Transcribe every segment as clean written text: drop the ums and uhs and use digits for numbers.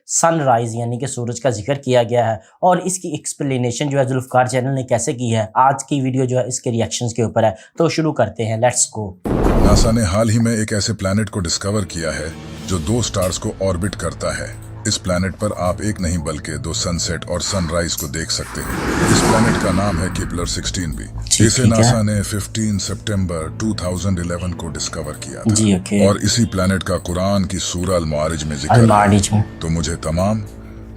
سن rise یعنی کہ سورج کا ذکر کیا گیا ہے، اور اس کی ایکسپلینیشن جو ہے ذوالفقار چینل نے کیسے کی ہے، آج کی ویڈیو جو ہے اس کے ریئیکشنز کے اوپر ہے، تو شروع کرتے ہیں، لیٹس گو۔ ناسا نے حال ہی میں ایک ایسے پلانٹ کو ڈسکور کیا ہے جو 2 سٹارز کو آربٹ کرتا ہے۔ اس پلانٹ پر آپ ایک نہیں بلکہ 2 سن سیٹ اور سن رائز کو دیکھ سکتے ہیں۔ اس پلانٹ کا نام ہے کیپلر 16b۔ اسے ناسا نے 15 سپٹمبر 2011 کو ڈسکور کیا تھا، اور اسی پلانٹ کا قرآن کی سورہ المعارج میں ذکر ہے۔ تو مجھے تمام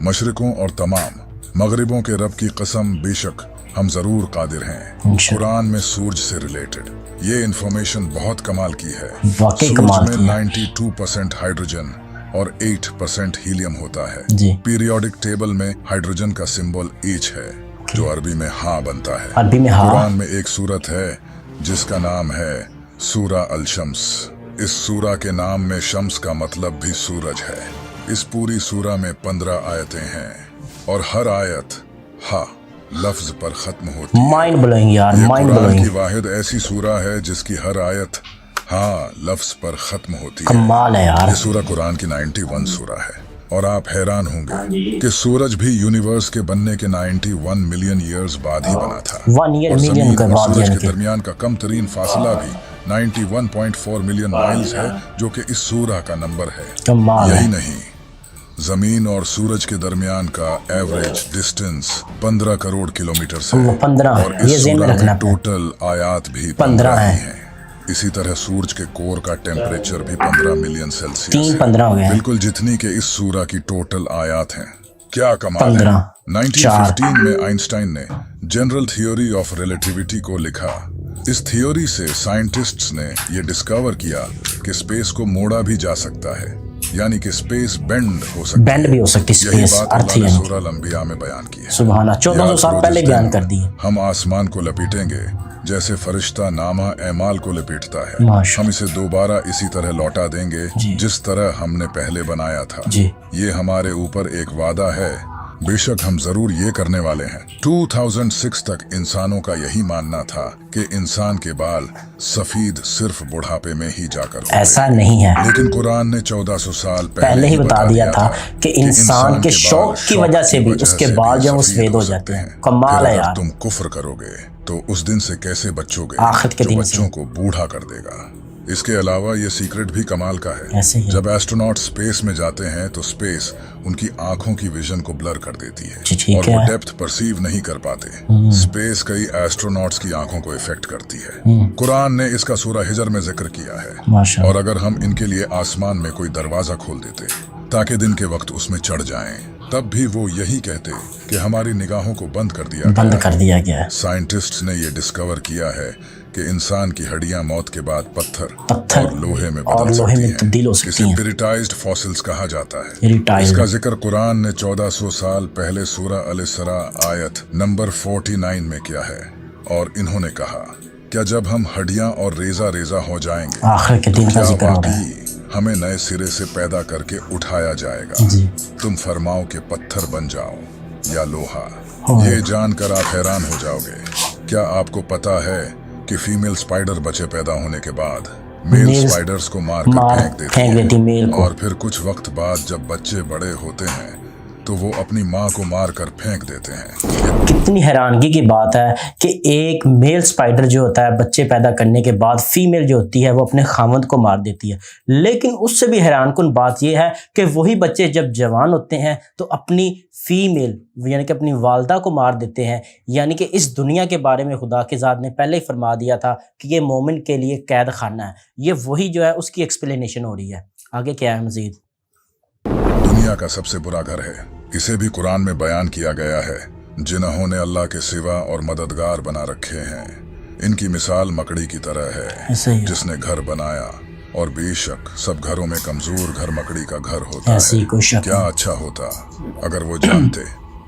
مشرقوں اور تمام مغربوں کے رب کی قسم، بے شک ہم ضرور قادر ہیں۔ قرآن میں سورج سے ریلیٹڈ یہ انفارمیشن بہت کمال کی ہے۔ سورج میں 92% ہائیڈروجن اور 8% ہیلیم ہوتا ہے۔ پیریوڈک ٹیبل میں ہائیڈروجن کا سمبل H ہے، جو عربی میں ہاں بنتا ہے۔ قرآن میں ایک سورت ہے جس کا نام ہے سورہ الشمس۔ اس سورہ کے نام میں شمس کا مطلب بھی سورج ہے۔ اس پوری سورہ میں 15 آیتیں ہیں، اور ہر آیت ہا لفظ پر ختم ہوتی ہے۔ مائنڈ بلوئنگ یار، مائنڈ قرآن بلوئنگ۔ کی واحد ایسی سورہ ہے جس کی ہر آیت ہاں لفظ پر ختم ہوتی ہے۔ کمال ہے یار۔ یہ سورہ قرآن کی 91 سورہ ہے، اور آپ حیران ہوں گے کہ سورج بھی یونیورس کے بننے کے 91 ملین ایئرز بعد ہی بنا تھا، 1 ایئر اور ملین زمین کے اور بعد سورج یعنی کے درمیان کا کم ترین فاصلہ بھی 91.4 ملین مائلز ہے، جو کہ اس سورہ کا نمبر ہے۔ کمال ہے۔ یہی نہیں، زمین اور سورج کے درمیان کا ایوریج ڈسٹنس 15 کروڑ کلومیٹر سے، وہ 15 اور اس یہ ذہن میں سورہ رکھنا میں ٹوٹل آیات بھی 15 ہی ہیں۔ ہیں۔ اسی طرح سورج کے کور کا ٹیمپریچر بھی 15 ملین سیلسیس 15 ہو گیا ہے، بالکل جتنی کہ اس سورہ کی ٹوٹل آیات ہیں۔ کیا کمال ہے۔ 15 1915 میں آئنسٹائن نے جنرل تھیوری آف ریلیٹیوٹی کو لکھا۔ اس تھیوری سے سائنٹسٹس نے یہ ڈسکور کیا کہ اسپیس کو موڑا بھی جا سکتا ہے، یعنی کہ اسپیس بینڈ ہو سکتی ہے۔ بینڈ بھی ہو سکتی ہے یہی اسپیس، بات ارتھ اللہ نے یعنی سورہ الانبیاء میں بیان کی ہے۔ سبحان اللہ، 1400 سال پہلے بیان کر دی ہے۔ ہم آسمان کو لپیٹیں گے جیسے فرشتہ نامہ اعمال کو لپیٹتا ہے۔ ہم اسے دوبارہ اسی طرح لوٹا دیں گے جس طرح ہم نے پہلے بنایا تھا۔ یہ ہمارے اوپر ایک وعدہ ہے، بے شک ہم ضرور یہ کرنے والے ہیں۔ 2006 تک انسانوں کا یہی ماننا تھا کہ انسان کے بال سفید صرف بڑھاپے میں ہی جا کر ہوتے۔ ایسا نہیں ہے، لیکن قرآن نے 1400 سال پہلے ہی بتا دیا تھا کہ انسان کے شوق کی وجہ سے بھی اس کے بال جو سفید ہو جاتے ہیں۔ کمال ہے یار۔ تم کفر کرو گے تو اس دن سے کیسے بچو گے آخرت کے جو دن بچوں کو بوڑھا کر دے گا۔ اس کے علاوہ یہ سیکرٹ بھی کمال کا ہے۔ جب ایسٹروناٹ سپیس میں جاتے ہیں تو سپیس ان کی آنکھوں کی ویژن کو بلر کر دیتی ہے، اور وہ ڈیپتھ پرسیو نہیں کر پاتے۔ سپیس کئی ایسٹروناٹس کی آنکھوں کو افیکٹ کرتی ہے۔ قرآن نے اس کا سورہ ہجر میں ذکر کیا ہے، اور اگر ہم ان کے لیے آسمان میں کوئی دروازہ کھول دیتے تاکہ دن کے وقت اس میں چڑھ جائیں، تب بھی وہ یہی کہتے کہ ہماری نگاہوں کو بند کر دیا گیا ہے۔ سائنٹسٹس نے یہ ڈسکور کیا ہے کہ انسان کی ہڈیاں موت کے بعد پتھر اور لوہے میں بدل سکتی ہیں۔ اسے پیریٹائزڈ فاسلز کہا جاتا ہے۔ اس کا ذکر قرآن نے 1400 سال پہلے سورہ الاسراء آیت نمبر 49 میں کیا ہے، اور انہوں نے کہا، کیا جب ہم ہڈیاں اور ریزہ ریزہ ہو جائیں گے تو کیا واقعی ہمیں نئے سرے سے پیدا کر کے اٹھایا جائے گا؟ تم فرماؤ کہ پتھر بن جاؤ یا لوہا۔ یہ جان کر آپ حیران ہو جاؤ گے۔ کیا آپ کو پتا ہے کہ فیمیل سپائڈر بچے پیدا ہونے کے بعد میل سپائڈرز کو مار کر پھینک دیتی ہے، اور پھر کچھ وقت بعد جب بچے بڑے ہوتے ہیں تو وہ اپنی ماں کو مار کر پھینک دیتے ہیں۔ کتنی حیرانگی کی بات ہے کہ ایک میل سپائڈر جو ہوتا ہے بچے پیدا کرنے کے بعد فیمیل جو ہوتی ہے وہ اپنے خاوند کو مار دیتی ہے، لیکن اس سے بھی حیران کن بات یہ ہے کہ وہی بچے جب جوان ہوتے ہیں تو اپنی فیمیل یعنی کہ اپنی والدہ کو مار دیتے ہیں۔ یعنی کہ اس دنیا کے بارے میں خدا کی ذات نے پہلے ہی فرما دیا تھا کہ یہ مومن کے لیے قید خانہ ہے۔ یہ وہی جو ہے اس کی ایکسپلینیشن ہو رہی ہے۔ آگے کیا ہے مزید؟ دنیا کا سب سے برا گھر ہے، اسے بھی قرآن میں بیان کیا گیا ہے۔ جنہوں نے اللہ کے سوا اور مددگار بنا رکھے ہیں، ان کی مثال مکڑی کی طرح ہے جس نے گھر بنایا، اور بے شک سب گھروں میں کمزور گھر مکڑی کا گھر ہوتا ہے۔ کیا اچھا ہوتا اگر وہ جانتے۔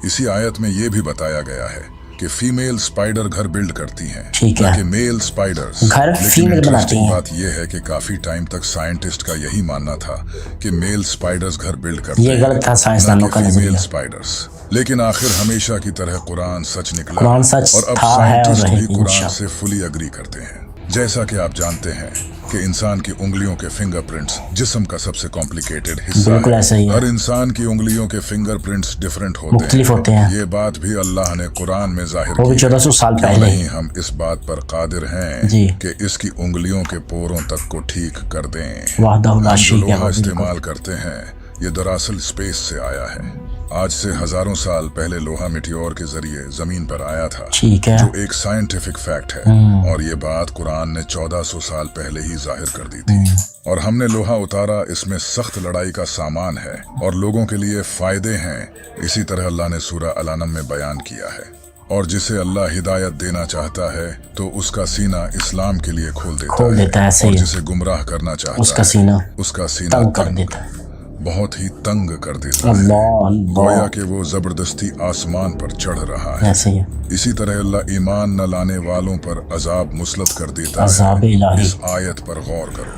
اسی آیت میں یہ بھی بتایا گیا ہے کہ فیمیل سپائڈر گھر بلڈ کرتی ہیں تاکہ میل سپائڈرز گھر فیمیل بناتی ہیں۔ بات یہ ہے کہ کافی ٹائم تک سائنٹسٹ کا یہی ماننا تھا کہ میل سپائڈرز گھر بلڈ کرتے ہیں، یہ غلط تھا سائنسدانوں کا فیمیل نظریہ۔ سپائڈرز۔ لیکن آخر ہمیشہ کی طرح قرآن سچ نکلا، قرآن سچ اور اب تھا ہے اور سائنٹسٹ رہے بھی گی قرآن انشاءاللہ۔ سے فلی اگری کرتے ہیں۔ जैसा कि आप जानते हैं कि इंसान की उंगलियों के फिंगरप्रिंट्स जिस्म का सबसे कॉम्प्लिकेटेड हिस्सा है। हर इंसान की उंगलियों के फिंगरप्रिंट्स डिफरेंट होते हैं। ये बात भी अल्लाह ने कुरान में जाहिर की है। 1400 साल पहले नहीं हम इस बात पर कादिर हैं कि इसकी उंगलियों के पोरों तक को ठीक कर दें। हम जो लोहा इस्तेमाल करते हैं ये दरअसल स्पेस से आया है। आज से हजारों साल पहले लोहा मिटियोर के जरिए जमीन पर आया था, जो एक साइंटिफिक फैक्ट है, और ये बात कुरान ने 1400 साल पहले ही जाहिर कर दी थी। और हमने लोहा उतारा, इसमें सख्त लड़ाई का सामान है और लोगों के लिए फायदे हैं। इसी तरह अल्लाह ने सूरह अल-अनम में बयान किया है। और जिसे अल्लाह हिदायत देना चाहता है तो उसका सीना इस्लाम के लिए खोल देता है, और जिसे गुमराह करना चाहता है उसका सीना तंग कर देता है, बहुत ही तंग कर देता है। गोया कि वो जबरदस्ती आसमान पर चढ़ रहा है। इसी तरह अल्लाह ईमान न लाने वालों पर अजाब मुसलत कर देता है। इस आयत पर गौर करो,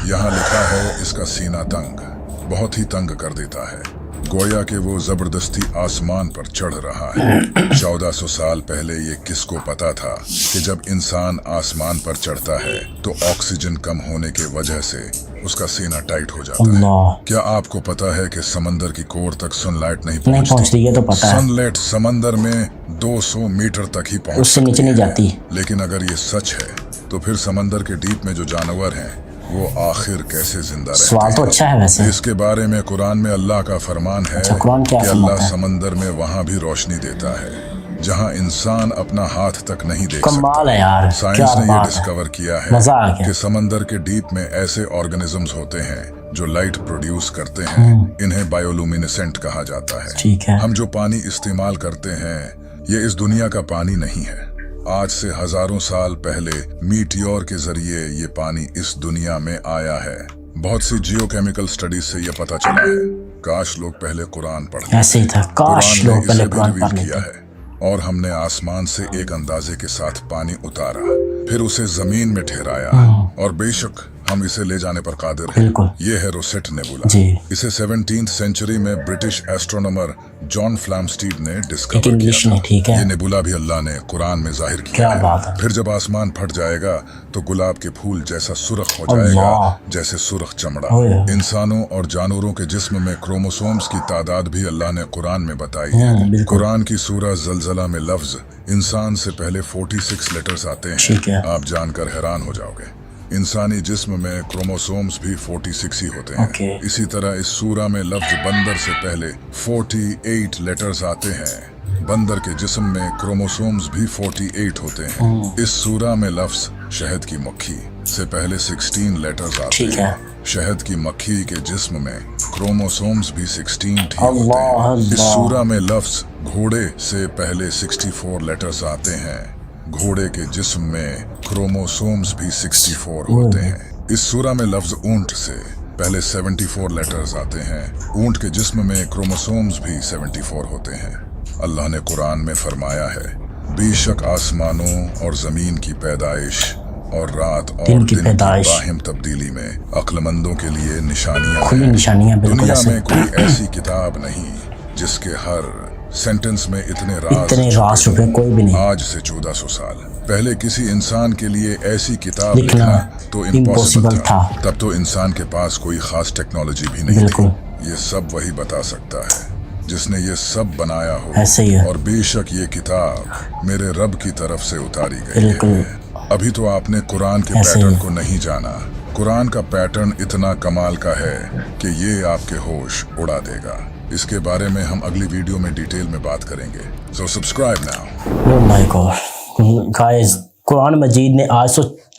यहाँ लिखा है इसका सीना तंग, बहुत ही तंग कर देता है। गोया कि वो जबरदस्ती आसमान पर चढ़ रहा है। 1400 साल पहले ये किसको पता था कि जब इंसान आसमान पर चढ़ता है तो ऑक्सीजन कम होने के वजह से उसका सीना टाइट हो जाता है। क्या आपको पता है कि समंदर की कोर तक सनलाइट नहीं पहुंचती? ये तो पता है। सनलाइट समंदर में 200 मीटर तक ही पहुंच उससे नीचे नहीं जाती। लेकिन अगर ये सच है तो फिर समंदर के डीप में जो जानवर हैं वो आखिर कैसे जिंदा रहते हैं? सवाल तो अच्छा है वैसे। इसके बारे में कुरान में अल्लाह का फरमान है कि अल्लाह समंदर में वहाँ भी रोशनी देता है जहाँ इंसान अपना हाथ तक नहीं देख सकता। कमाल है यार, साइंस ने ये डिस्कवर किया है कि समंदर के डीप में ऐसे ऑर्गेनिजम्स होते हैं जो लाइट प्रोड्यूस करते हैं। इन्हें बायोलुमिनेसेंट कहा जाता है। ठीक है। हम जो पानी इस्तेमाल करते हैं ये इस दुनिया का पानी नहीं है। आज से हजारों साल पहले मीटियोर के जरिए ये पानी इस दुनिया में आया है। बहुत सी जियोकेमिकल स्टडीज से ये पता चला है। काश लोग पहले कुरान पढ़ते। ऐसे ही था, काश लोग पहले कुरान पढ़ लेते। और हमने आसमान से एक अंदाजे के साथ पानी उतारा, फिर उसे जमीन में ठहराया, और बेशक हम इसे ले जाने पर कादिर हैं। ये है रोसेट नेबुला। इसे 17th सेंचुरी में ब्रिटिश एस्ट्रोनॉमर जॉन फ्लैमस्टीड ने डिस्कवर किया था। ये नेबुला भी अल्लाह ने कुरान में जाहिर किया है। फिर जब आसमान फट जाएगा तो गुलाब के फूल जैसा सुर्ख हो जाएगा, जैसे सुर्ख चमड़ा। इंसानों और जानवरों के जिस्म में क्रोमोसोम्स की तादाद भी अल्लाह ने कुरान में बताई है। कुरान की सूरह ज़लज़ला में लफ्ज इंसान से पहले 46 लेटर्स आते हैं। आप जानकर हैरान हो जाओगे। इंसानी जिस्म में क्रोमोसोम्स भी 46 ही होते हैं। इसी तरह इस सूरा में लफ्ज बंदर से पहले 48 लेटर्स आते हैं। बंदर के जिस्म में क्रोमोसोम्स भी 48 होते हैं। इस सूरा में लफ्ज शहद की मक्खी से पहले 16 लेटर्स आते हैं। शहद की मक्खी के जिस्म में क्रोमोसोम्स भी 16 ठीक होते हैं। इस सूरा में लफ्ज घोड़े से पहले 64 लेटर्स आते हैं। घोड़े के जिस्म में क्रोमोसोम्स भी 64 होते हैं। इस सूरा में लफ्ज ऊंट से पहले 74 लेटर्स आते हैं। ऊंट के जिस्म में क्रोमोसोम्स भी 74 होते हैं। अल्लाह ने कुरान में फरमाया है, बेशक आसमानों और जमीन की पैदाइश और रात और दिन की बाहिम तब्दीली में अक्लमंदों के लिए निशानियां। दुनिया में कोई ऐसी किताब नहीं जिसके हर सेंटेंस में इतने राज छुपे कोई भी नहीं। आज से 1400 साल पहले किसी इंसान के लिए ऐसी किताब लिखना तो इम्पॉसिबल था। तब तो इंसान के पास कोई खास टेक्नोलॉजी भी नहीं थी। ये सब वही बता सकता है जिसने ये सब बनाया हो। ऐसे ही है। और बेशक ये किताब मेरे रब की तरफ से उतारी गई है। अभी तो आपने कुरान के पैटर्न को नहीं जाना। कुरान का पैटर्न इतना कमाल का है कि ये आपके होश उड़ा देगा। इसके बारे में हम अगली वीडियो में डिटेल में बात करेंगे। So subscribe now. Oh my God guys, Quran Majeed ने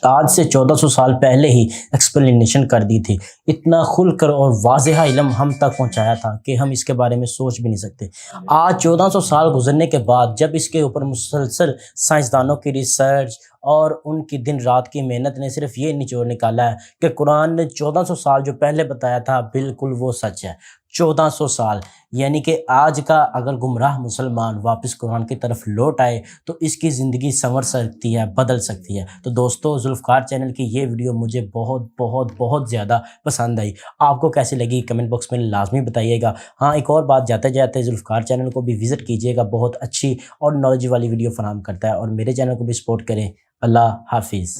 आज से 1400 साल पहले ही एक्सप्लेनेशन कर दी थी। इतना खुलकर और वाज़ेह इल्म हम तक पहुंचाया था कि हम इसके बारे में सोच भी नहीं सकते। आज 1400 साल गुजरने के बाद जब इसके ऊपर मुसलसल साइंसदानों की रिसर्च और उनकी दिन रात की मेहनत ने सिर्फ ये निचोड़ निकाला है कि कुरान ने 1400 साल जो पहले बताया था बिल्कुल वो सच है। 1400 साल यानी कि आज का अगर गुमराह मुसलमान वापस कुरान की तरफ लौट आए तो इसकी ज़िंदगी संवर सकती है, बदल सकती है। तो दोस्तों, जुल्फ़कार चैनल की ये वीडियो मुझे बहुत बहुत बहुत ज़्यादा पसंद आई। आपको कैसी लगी कमेंट बॉक्स में लाजमी बताइएगा। हाँ, एक और बात, जाते जाते जुल्फ़कार चैनल को भी विज़िट कीजिएगा। बहुत अच्छी और नॉलेज वाली वीडियो फराहम करता है और मेरे चैनल को भी सपोर्ट करें। अल्लाह हाफिज़।